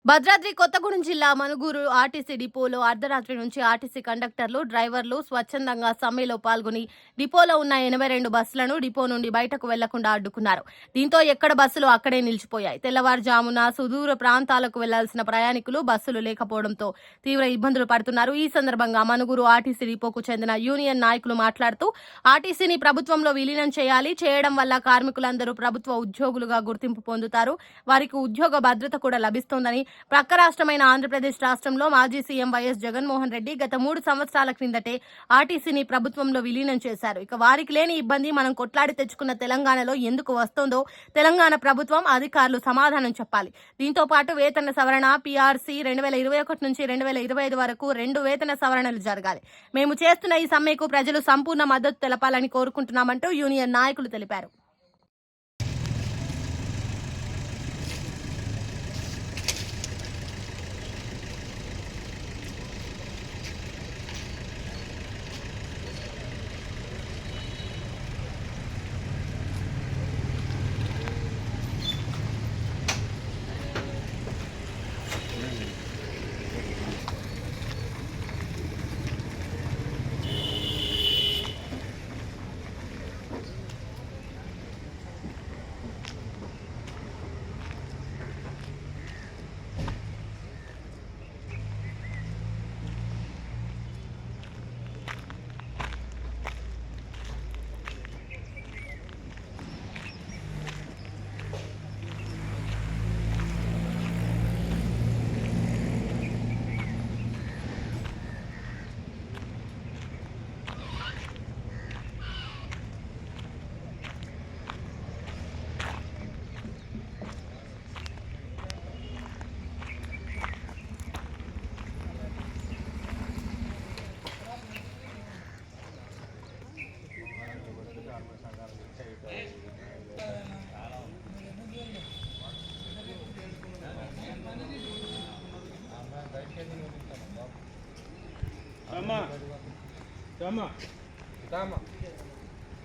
భద్రాద్రి కొత్తగూడెం జిల్లా మనుగూరు ఆర్టీసీ డిపోలో అర్ధరాత్రి నుంచి ఆర్టీసీ కండక్టర్లు, డ్రైవర్లు స్వచ్ఛందంగా సమ్మెలో పాల్గొని డిపోలో ఉన్న 82 బస్సులను డిపో నుండి బయటకు వెళ్లకుండా అడ్డుకున్నారు. దీంతో ఎక్కడ బస్సులు అక్కడే నిలిచిపోయాయి. తెల్లవారుజామున సుదూర ప్రాంతాలకు వెళ్లాల్సిన ప్రయాణికులు బస్సులు లేకపోవడంతో తీవ్ర ఇబ్బందులు పడుతున్నారు. ఈ సందర్భంగా మనుగూరు ఆర్టీసీ డిపోకు చెందిన యూనియన్ నాయకులు మాట్లాడుతూ ఆర్టీసీని ప్రభుత్వంలో విలీనం చేయడం వల్ల కార్మికులందరూ ప్రభుత్వ ఉద్యోగులుగా గుర్తింపు పొందుతారు. వారికి ఉద్యోగ భద్రత కూడా లభిస్తోందని, ప్రక్క రాష్ట్రమైన ఆంధ్రప్రదేశ్ రాష్ట్రంలో మాజీ సీఎం వైఎస్ జగన్మోహన్ రెడ్డి గత 3 సంవత్సరాల క్రిందటే ఆర్టీసీని ప్రభుత్వంలో విలీనం చేశారు. ఇక వారికి లేని ఇబ్బంది మనం కొట్లాడి తెచ్చుకున్న తెలంగాణలో ఎందుకు వస్తోందో తెలంగాణ ప్రభుత్వం అధికారులు సమాధానం చెప్పాలి. దీంతో పాటు వేతన సవరణ పీఆర్సీ 2021 నుంచి 2025 వరకు 2 వేతన సవరణలు జరగాలి. మేము చేస్తున్న ఈ సమ్మెకు ప్రజలు సంపూర్ణ మద్దతు తెలపాలని కోరుకుంటున్నామంటూ యూనియన్ నాయకులు తెలిపారు.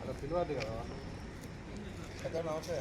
అలా పిలవద్దు కదా నమస్తే.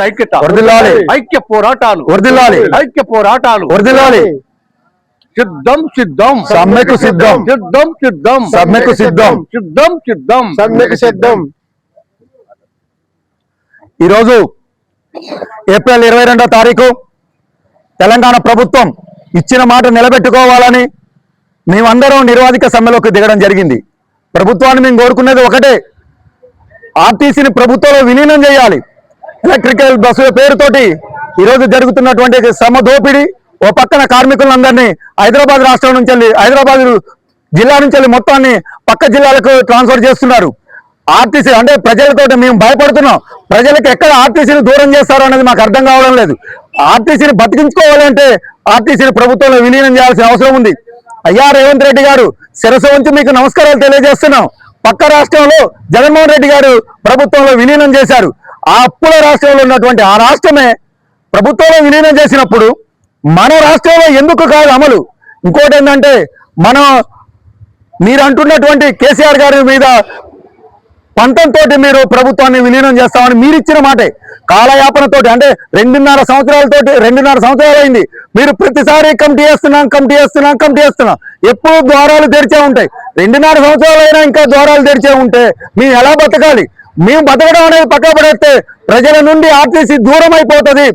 ఐక్యత వర్ధిల్లాలి, ఐక్య పోరాటాలు వర్ధిల్లాలి, ఐక్య పోరాటాలు వర్ధిల్లాలి. సిద్ధం సిద్ధం సమ్మెకు సిద్ధం, సిద్ధం సిద్ధం సమ్మెకు సిద్ధం, సిద్ధం సిద్ధం సమ్మెకు సిద్ధం. ఈరోజు ఏప్రిల్ 22వ తారీఖు తెలంగాణ ప్రభుత్వం ఇచ్చిన మాట నిలబెట్టుకోవాలని మేమందరం నిర్వాధిక సమ్మెలోకి దిగడం జరిగింది. ప్రభుత్వాన్ని మేము కోరుకునేది ఒకటే, ఆర్టీసీని ప్రభుత్వంలో విలీనం చేయాలి. ఎలక్ట్రికల్ బస్సుల పేరుతోటి ఈరోజు జరుగుతున్నటువంటి శ్రమ దోపిడీ, ఓ పక్కన కార్మికులందరినీ హైదరాబాద్ రాష్ట్రం నుంచి హైదరాబాద్ జిల్లా నుంచి మొత్తాన్ని పక్క జిల్లాలకు ట్రాన్స్ఫర్ చేస్తున్నారు. ఆర్టీసీ అంటే ప్రజలతో మేము భయపడుతున్నాం. ప్రజలకు ఎక్కడ ఆర్టీసీని దూరం చేస్తారో అనేది మాకు అర్థం కావడం లేదు. ఆర్టీసీని బతికించుకోవాలంటే ఆర్టీసీని ప్రభుత్వంలో విలీనం చేయాల్సిన అవసరం ఉంది. అయ్యా రేవంత్ రెడ్డి గారు, శిరస్సు ఉంచి మీకు నమస్కారాలు తెలియజేస్తున్నాం. పక్క రాష్ట్రంలో జగన్మోహన్ రెడ్డి గారు ప్రభుత్వంలో విలీనం చేశారు. ఆ అప్పుల రాష్ట్రంలో ఉన్నటువంటి ఆ రాష్ట్రమే ప్రభుత్వంలో విలీనం చేసినప్పుడు మన రాష్ట్రంలో ఎందుకు కాదు అమలు? ఇంకోటి ఏంటంటే మీరు అంటున్నటువంటి కేసీఆర్ గారి మీద పంతంతో మీరు ప్రభుత్వాన్ని విలీనం చేస్తామని మీరు ఇచ్చిన మాటే కాలయాపనతోటి, అంటే 2.5 సంవత్సరాలు అయింది. మీరు ప్రతిసారి కమిటీ చేస్తున్నాం. ఎప్పుడు ద్వారాలు తెరిచే ఉంటాయి. 2.5 సంవత్సరాలు అయినా ఇంకా ద్వారాలు తెరిచే ఉంటే మేము ఎలా బతకాలి? మేము బతకడం అనేది పక్క పడేస్తే ప్రజల నుండి ఆర్టీసీ దూరం అయిపోతుంది,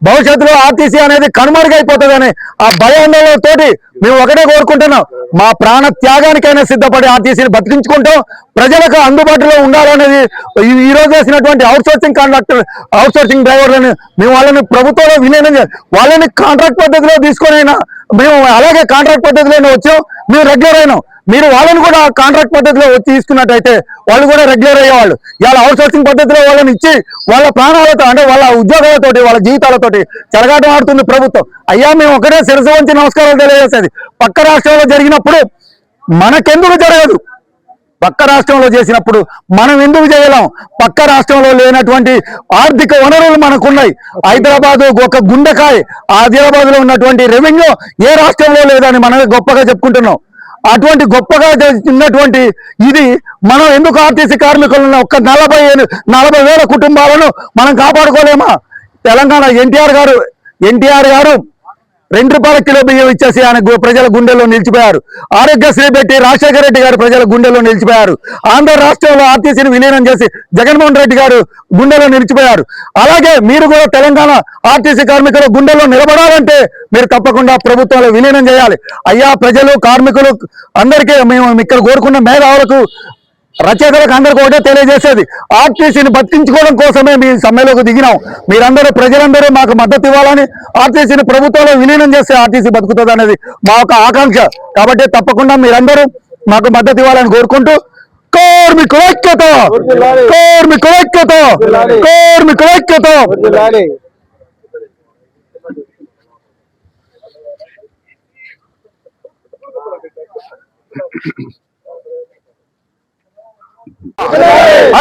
భవిష్యత్తులో ఆర్టీసీ అనేది కనుమరుగైపోతుందని ఆ భయాందోళనతోటి మేము ఒకటే కోరుకుంటున్నాం, మా ప్రాణ త్యాగానికైనా సిద్ధపడి ఆర్టీసీని బతికించుకుంటాం. ప్రజలకు అందుబాటులో ఉండాలనేది ఈ రోజు చేసినటువంటి అవుట్సోర్సింగ్ డ్రైవర్లను మేము వాళ్ళని ప్రభుత్వంలో విలీనం చేయాలి. వాళ్ళని కాంట్రాక్ట్ పద్ధతిలో తీసుకొనైనా మేము అలాగే కాంట్రాక్ట్ పద్ధతిలోనే వచ్చాం, మేము రెగ్యులర్ అయినాం. మీరు వాళ్ళని కూడా కాంట్రాక్ట్ పద్ధతిలో వచ్చి తీసుకున్నట్టయితే వాళ్ళు కూడా రెగ్యులర్ అయ్యేవాళ్ళు. ఇవాళ అవుట్సోర్సింగ్ పద్ధతిలో వాళ్ళని ఇచ్చి వాళ్ళ ప్రాణాలతో, అంటే వాళ్ళ ఉద్యోగాలతోటి, వాళ్ళ జీవితాలతోటి చెలగాటం ఆడుతుంది ప్రభుత్వం. అయ్యా మేము ఒకటే శిరస్సు వంచి నమస్కారాలు తెలియజేసేది, పక్క రాష్ట్రంలో జరిగినప్పుడు మనకెందుకు జరగదు? పక్క రాష్ట్రంలో చేసినప్పుడు మనం ఎందుకు చేయలేం? పక్క రాష్ట్రంలో లేనటువంటి ఆర్థిక వనరులు మనకున్నాయి. హైదరాబాద్ ఒక గుండెకాయ, ఆదిలాబాద్ లో ఉన్నటువంటి రెవెన్యూ ఏ రాష్ట్రంలో లేదని మనం గొప్పగా చెప్పుకుంటున్నాం. అటువంటి గొప్పగా ఉన్నటువంటి ఇది మనం ఎందుకు ఆర్టీసీ కార్మికులను ఒక్క 40,000 కుటుంబాలను మనం కాపాడుకోలేమా? తెలంగాణ ఎన్టీఆర్ గారు 2 రూపాయల కిలో బియ్యం ఇచ్చేసి ఆయన ప్రజల గుండెల్లో నిలిచిపోయారు. ఆరోగ్యశ్రీ పెట్టి రాజశేఖర రెడ్డి గారు ప్రజల గుండెల్లో నిలిచిపోయారు. ఆంధ్ర రాష్ట్రంలో ఆర్టీసీని విలీనం చేసి జగన్మోహన్ రెడ్డి గారు గుండెల్లో నిలిచిపోయారు. అలాగే మీరు కూడా తెలంగాణ ఆర్టీసీ కార్మికుల గుండెల్లో నిలబడాలంటే మీరు తప్పకుండా ప్రభుత్వంలో విలీనం చేయాలి. అయ్యా ప్రజలు, కార్మికులు అందరికీ మేము ఇక్కడ కోరుకున్న మేధావులకు, రచయితలకు అందరికీ ఒకటే తెలియజేసేది, ఆర్టీసీని బతికించుకోవడం కోసమే మీ సమ్మెలోకి దిగినాం. మీరందరూ, ప్రజలందరూ మాకు మద్దతు ఇవ్వాలని, ఆర్టీసీని ప్రభుత్వంలో విలీనం చేస్తే ఆర్టీసీ బతుకుతుంది అనేది మా యొక్క ఆకాంక్ష. కాబట్టి తప్పకుండా మీరందరూ మాకు మద్దతు ఇవ్వాలని కోరుకుంటూ, కార్మికుల ఐక్యత.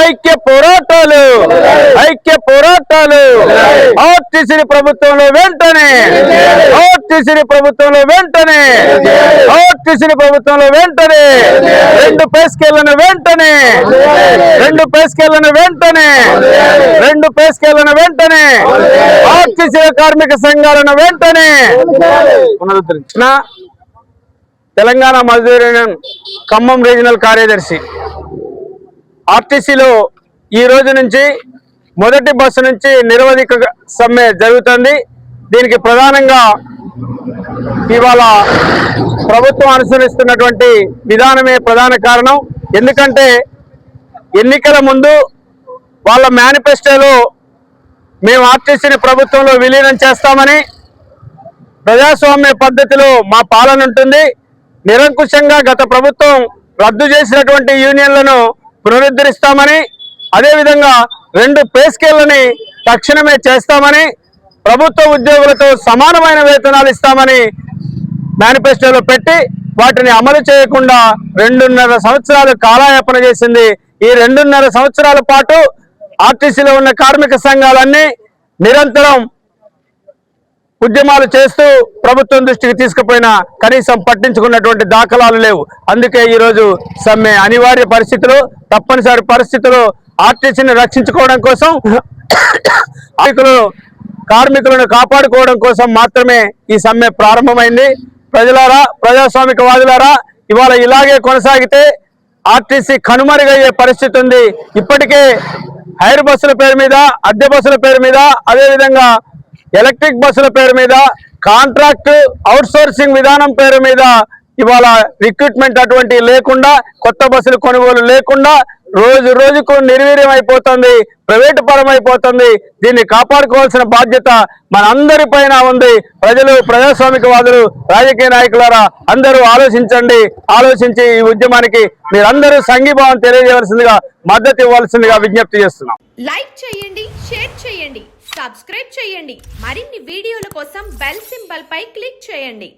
ఐక్య పోరాటాలు. ఆర్టీసీని ప్రభుత్వంలో వెంటనే, ఆర్టీసీని ప్రభుత్వంలో వెంటనే, 2 పే స్కేళ్లను వెంటనే, 2 పే స్కేళ్లను వెంటనే, ఆర్టీసీ కార్మిక సంఘాలను వెంటనే పునరుద్ధరించిన తెలంగాణ మజ్దూర్ యూనియన్ ఖమ్మం రీజనల్ కార్యదర్శి. ఆర్టీసీలో ఈ రోజు నుంచి మొదటి బస్సు నుంచి నిరవధిక సమ్మె జరుగుతుంది. దీనికి ప్రధానంగా ఇవాళ ప్రభుత్వం అనుసరిస్తున్నటువంటి విధానమే ప్రధాన కారణం. ఎందుకంటే ఎన్నికల ముందు వాళ్ళ మేనిఫెస్టోలో మేము ఆర్టీసీని ప్రభుత్వంలో విలీనం చేస్తామని, ప్రజాస్వామ్య పద్ధతిలో మా పాలన ఉంటుంది, నిరంకుశంగా గత ప్రభుత్వం రద్దు చేసినటువంటి యూనియన్లను పునరుద్ధరిస్తామని, అదేవిధంగా 2 పే స్కేళ్లని తక్షణమే చేస్తామని, ప్రభుత్వ ఉద్యోగులతో సమానమైన వేతనాలు ఇస్తామని మేనిఫెస్టోలో పెట్టి వాటిని అమలు చేయకుండా 2.5 సంవత్సరాలు కాలయాపన చేసింది. ఈ 2.5 సంవత్సరాల పాటు ఆర్టీసీలో ఉన్న కార్మిక సంఘాలన్నీ నిరంతరం ఉద్యమాలు చేస్తూ ప్రభుత్వం దృష్టికి తీసుకుపోయినా కనీసం పట్టించుకున్నటువంటి దాఖలాలు లేవు. అందుకే ఈరోజు సమ్మె అనివార్య పరిస్థితులు, తప్పనిసరి పరిస్థితులు ఆర్టీసీని రక్షించుకోవడం కోసం, కార్మికులను కాపాడుకోవడం కోసం మాత్రమే ఈ సమ్మె ప్రారంభమైంది. ప్రజలారా, ప్రజాస్వామికవాదులారా, ఇవాళ ఇలాగే కొనసాగితే ఆర్టీసీ కనుమరుగయ్యే పరిస్థితి ఉంది. ఇప్పటికే హైర్ బస్సుల పేరు మీద, అద్దె బస్సుల పేరు మీద, అదేవిధంగా ఎలక్ట్రిక్ బస్సుల పేరు మీద, కాంట్రాక్ట్ అవుట్సోర్సింగ్ విధానం పేరు మీద ఇవాళ రిక్రూట్మెంట్ అటువంటి లేకుండా, కొత్త బస్సులు కొనుగోలు లేకుండా రోజు రోజుకు నిర్వీర్యం అయిపోతుంది, ప్రైవేటు పరం అయిపోతుంది. దీన్ని కాపాడుకోవాల్సిన బాధ్యత మన అందరి పైన ఉంది. ప్రజలు, ప్రజాస్వామికవాదులు, రాజకీయ నాయకులారా అందరూ ఆలోచించండి. ఆలోచించి ఈ ఉద్యమానికి మీరందరూ సంఘీభావం తెలియజేయవలసిందిగా, మద్దతు ఇవ్వాల్సిందిగా విజ్ఞప్తి చేస్తున్నాం. లైక్ చేయండి, షేర్ చేయండి, సబ్స్క్రైబ్ చేయండి. మరిన్ని వీడియోల కోసం బెల్ సింబల్ పై క్లిక్ చేయండి.